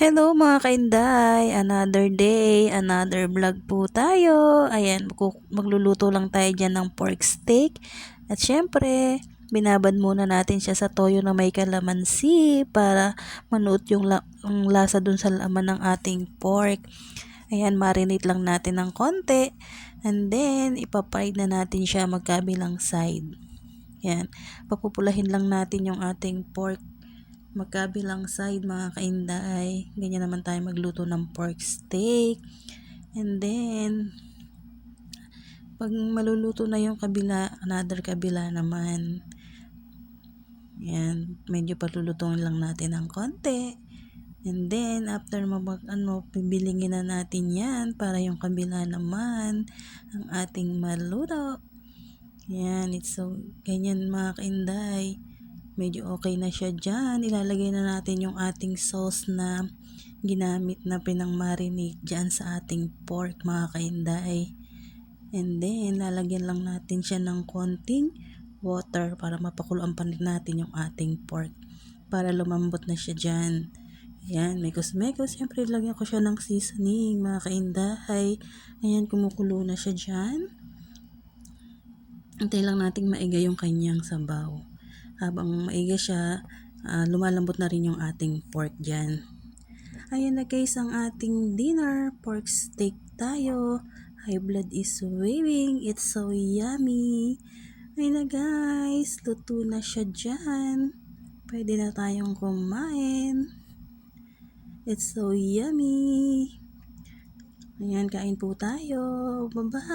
Hello mga kainday, another day, another vlog po tayo. Ayan, magluluto lang tayo dyan ng pork steak. At syempre, binabad muna natin siya sa toyo na may kalamansi para manuot yung lasa dun sa laman ng ating pork. Ayan, marinate lang natin ng konti. And then, ipapahid na natin siya magkabilang side. Ayan, papupulahin lang natin yung ating pork magkabilang side mga kainday. Ganyan naman tayo magluto ng pork steak. And then, pag maluluto na yung kabila, another kabila naman. Yan, medyo palulutuin lang natin ng konti. And then, after pibilingin na natin yan para yung kabila naman ang ating maluto. Yan, ganyan mga kainday. Medyo okay na siya dyan. Ilalagay na natin yung ating sauce na ginamit na pinang-marinate dyan sa ating pork mga kainday. And then, lalagyan lang natin siya ng konting water para mapakuluan pa natin yung ating pork. Para lumambot na siya dyan. Ayan, mekos-mekos. Siyempre, lagyan ko siya ng seasoning mga kainday. Ayan, kumukulo na siya dyan. Antay lang nating maiga yung kanyang sabaw. Habang maiga siya, lumalambot na rin yung ating pork dyan. Ayan na guys ang ating dinner. Pork steak tayo. High blood is waving. It's so yummy. Ayan na guys. Luto na siya dyan. Pwede na tayong kumain. It's so yummy. Ayan, kain po tayo. Bye-bye.